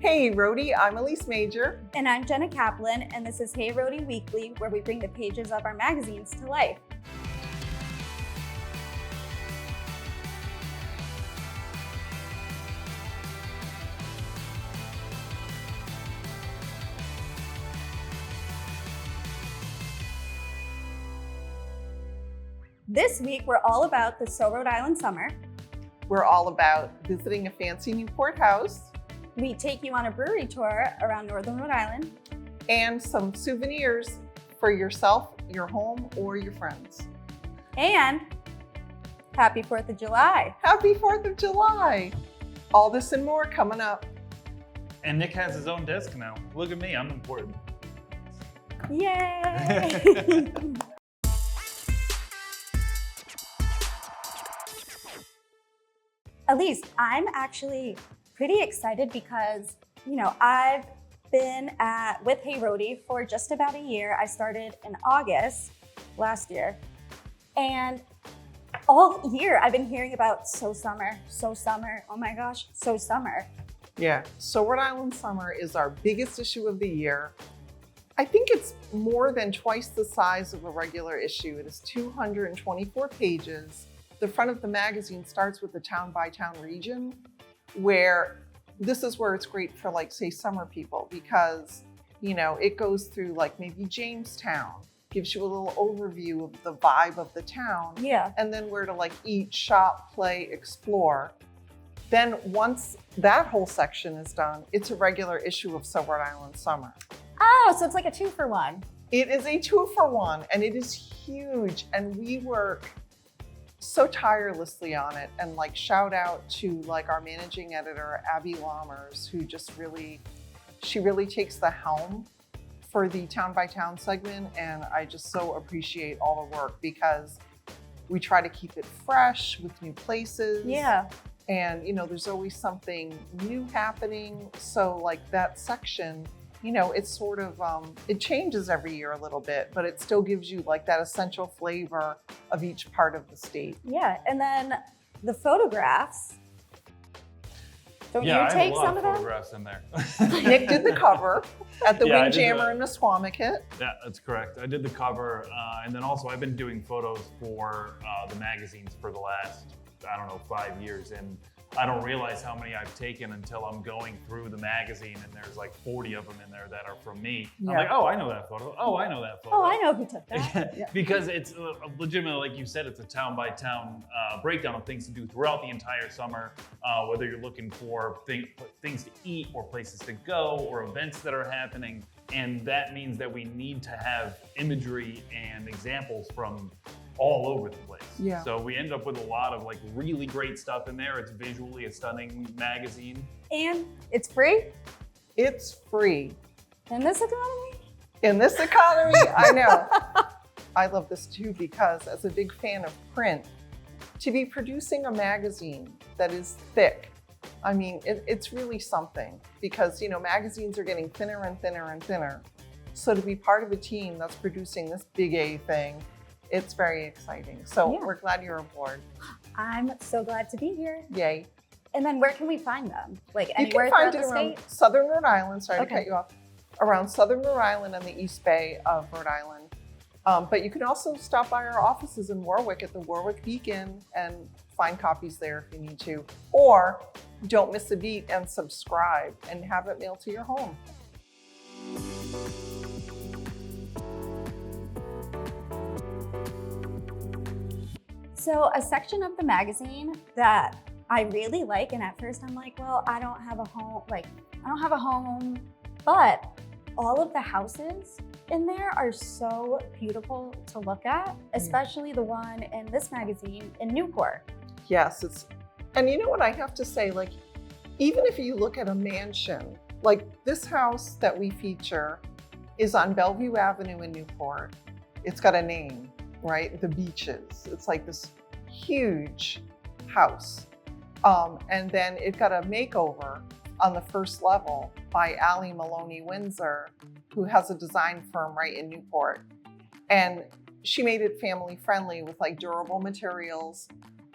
Hey Rhody, I'm Elise Major. And I'm Jenna Kaplan, and this is Hey Rhody Weekly, where we bring the pages of our magazines to life. This week, we're all about the Rhode Island summer. We're all about visiting a fancy Newport house. We take you on a brewery tour around northern Rhode Island. And some souvenirs for yourself, your home, or your friends. And happy 4th of July. Happy 4th of July. All this and more coming up. And Nick has his own desk now. Look at me, I'm important. Yay! Elise, I'm actually pretty excited because, I've been with Hey Rhody for just about a year. I started in August last year. And all year I've been hearing about so summer, oh my gosh, so summer. Yeah, so Rhode Island summer is our biggest issue of the year. I think it's more than twice the size of a regular issue. It is 224 pages. The front of the magazine starts with the town-by-town region, where this is where it's great for, like, say, summer people, because, it goes through, like, maybe Jamestown, gives you a little overview of the vibe of the town. Yeah. And then where to, like, eat, shop, play, explore. Then once that whole section is done, it's a regular issue of So Rhode Island Summer. Oh, so it's like a 2-for-1. It is a 2-for-1, and it is huge, and we work so tirelessly on it. And like, shout out to like our managing editor, Abby Lammers, who just she really takes the helm for the town by town segment. And I just so appreciate all the work, because we try to keep it fresh with new places. Yeah. And, there's always something new happening. So like that section, it's sort of, it changes every year a little bit, but it still gives you like that essential flavor of each part of the state. Yeah, and then the photographs. Don't you I take have a lot some of them? photographs in there. Nick did the cover at the Yeah, I did Windjammer the- in Nesquamicut. Yeah, that's correct. I did the cover, and then also I've been doing photos for the magazines for the last, 5 years. And I don't realize how many I've taken until I'm going through the magazine, and there's like 40 of them in there that are from me. Yeah. I'm like, oh, I know that photo. Oh, I know that photo. Oh, I know who took that. Yeah. Because it's legitimately, like you said, it's a town by town breakdown of things to do throughout the entire summer, whether you're looking for things to eat or places to go or events that are happening. And that means that we need to have imagery and examples from all over the place. Yeah. So we end up with a lot of like really great stuff in there. It's visually a stunning magazine. And it's free It's free. in this economy. In this economy, I know. I love this too, because as a big fan of print, to be producing a magazine that is thick, I mean, it's really something, because, magazines are getting thinner and thinner and thinner. So to be part of a team that's producing this big A thing, it's very exciting. So Yeah. we're glad you're aboard. I'm so glad to be here. Yay. And then where can we find them? Like You anywhere can find throughout it the around state? Southern Rhode Island. Sorry to Okay. cut you off. Around Southern Rhode Island and the East Bay of Rhode Island. But you can also stop by our offices in Warwick at the Warwick Beacon and find copies there if you need to. Or don't miss a beat and subscribe and have it mailed to your home. So a section of the magazine that I really like, and at first I'm like, well, I don't have a home, but all of the houses in there are so beautiful to look at, especially the one in this magazine in Newport. Yes, and you know what I have to say, like, even if you look at a mansion, like this house that we feature is on Bellevue Avenue in Newport. It's got a name, right? The Beaches. It's like this huge house. And then it got a makeover on the first level by Allie Maloney Windsor, who has a design firm right in Newport. And she made it family friendly with like durable materials.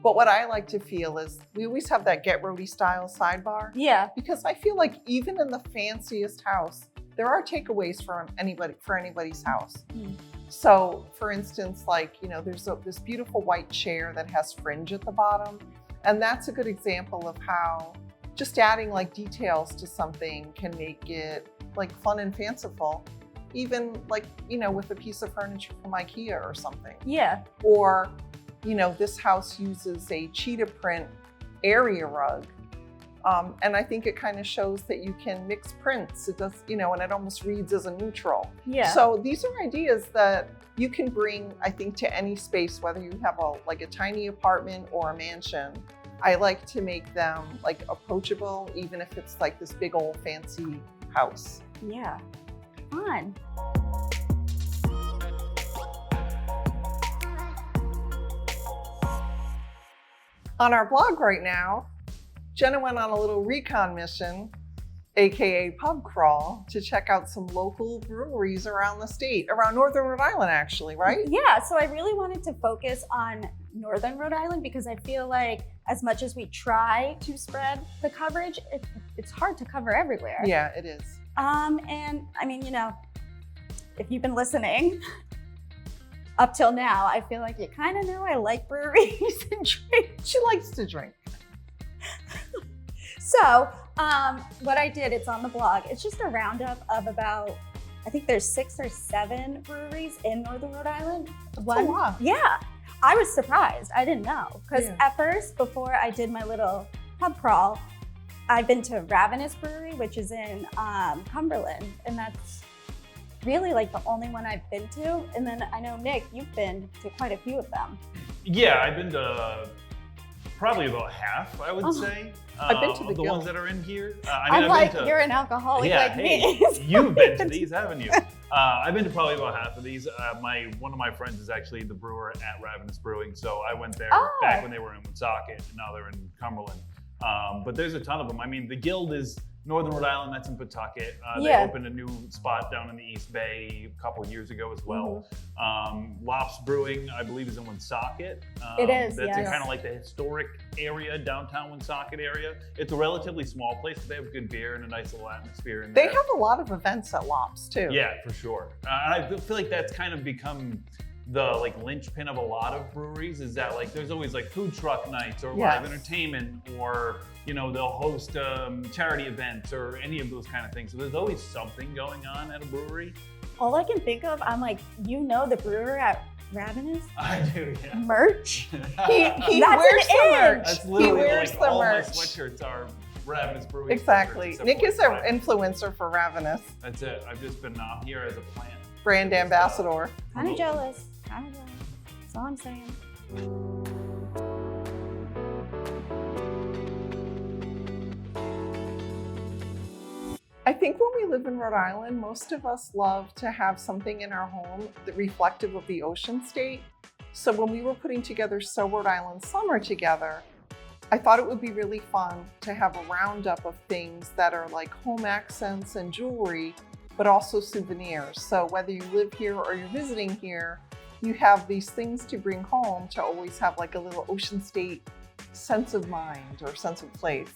But what I like to feel is we always have that Get Rhody style sidebar. Yeah. Because I feel like even in the fanciest house, there are takeaways for anybody's house. Mm. So for instance, like, there's this beautiful white chair that has fringe at the bottom. And that's a good example of how just adding like details to something can make it like fun and fanciful. Even like, with a piece of furniture from IKEA or something. Yeah. Or, this house uses a cheetah print area rug. And I think it kind of shows that you can mix prints. It does, and it almost reads as a neutral. Yeah. So these are ideas that you can bring, I think, to any space, whether you have a tiny apartment or a mansion. I like to make them like approachable, even if it's like this big old fancy house. Yeah. Fun. On our blog right now, Jenna went on a little recon mission, AKA pub crawl, to check out some local breweries around the state, around Northern Rhode Island actually, right? Yeah, so I really wanted to focus on Northern Rhode Island because I feel like as much as we try to spread the coverage, it's hard to cover everywhere. Yeah, it is. And I mean, if you've been listening up till now, I feel like you kind of know I like breweries and drinks. She likes to drink. So what I did, it's on the blog. It's just a roundup of about, I think there's 6 or 7 breweries in Northern Rhode Island. That's a lot. Yeah, I was surprised. I didn't know. Because Yeah. at first, before I did my little pub crawl, I've been to Ravenous Brewery, which is in Cumberland. And that's really like the only one I've been to. And then I know, Nick, you've been to quite a few of them. Yeah, I've been to probably about half, I would say. I've been to the the Guild. ones that are in here. I'm I've like, been to, you're an alcoholic yeah, like hey, me. you've been to these, haven't you? I've been to probably about half of these. One of my friends is actually the brewer at Ravenous Brewing, so I went there back when they were in Woonsocket, and now they're in Cumberland. But there's a ton of them. I mean, the Guild is Northern Rhode Island, that's in Pawtucket. They opened a new spot down in the East Bay a couple years ago as well. Lops Brewing, I believe, is in Woonsocket. It is, That's yes. kind of like the historic area, downtown Woonsocket area. It's a relatively small place, but they have good beer and a nice little atmosphere in They there. have a lot of events at Lops too. Yeah, for sure. And I feel like that's kind of become the like linchpin of a lot of breweries, is that like there's always like food truck nights or live entertainment, or they'll host charity events or any of those kind of things. So there's always something going on at a brewery. All I can think of, I'm like, the brewer at Ravenous? I do, yeah. Merch? He That's wears an the itch. merch. That's He literally wears like the all merch. my sweatshirts are Ravenous Brewing. Exactly. sweatshirts, Nick except is for an influencer for Ravenous, That's it. I've just been here as a plant. brand ambassador. Kind of jealous. That's all I'm saying. I think when we live in Rhode Island, most of us love to have something in our home that reflective of the ocean state. So when we were putting together So Rhode Island Summer together, I thought it would be really fun to have a roundup of things that are like home accents and jewelry, but also souvenirs. So whether you live here or you're visiting here, you have these things to bring home to always have like a little ocean state sense of mind or sense of place.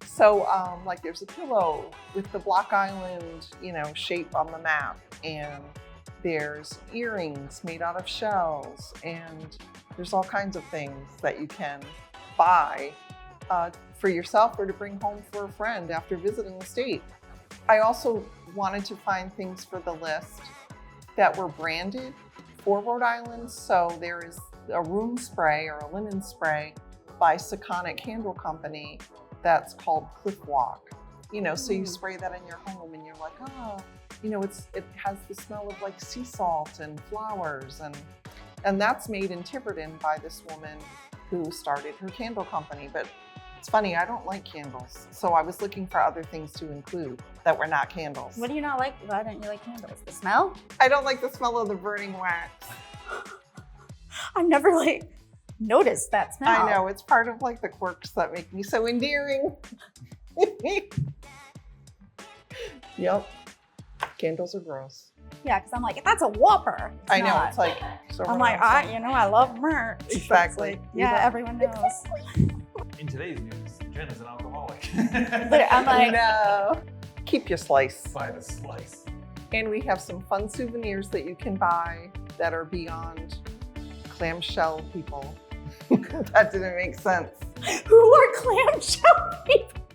So like there's a pillow with the Block Island, shape on the map, and there's earrings made out of shells, and there's all kinds of things that you can buy for yourself or to bring home for a friend after visiting the state. I also wanted to find things for the list that were branded for Rhode Island. So there is a room spray or a linen spray by Seconic Candle Company that's called Cliff Walk. So you spray that in your home and you're like, it has the smell of like sea salt and flowers, and that's made in Tiverton by this woman who started her candle company. But it's funny, I don't like candles, so I was looking for other things to include that were not candles. What do you not like? Why don't you like candles? The smell? I don't like the smell of the burning wax. I've never noticed that smell. I know, it's part of like the quirks that make me so endearing. Yep, candles are gross. Yeah, because I'm like, that's a Whopper. It's I know, not. it's like, so I'm like, I love merch. It's Exactly. like, yeah, everyone knows. In today's news, Jen is an alcoholic. But I'm I like, know. Keep your slice. By the slice. And we have some fun souvenirs that you can buy that are beyond clamshell people. That didn't make sense. who are clamshell people?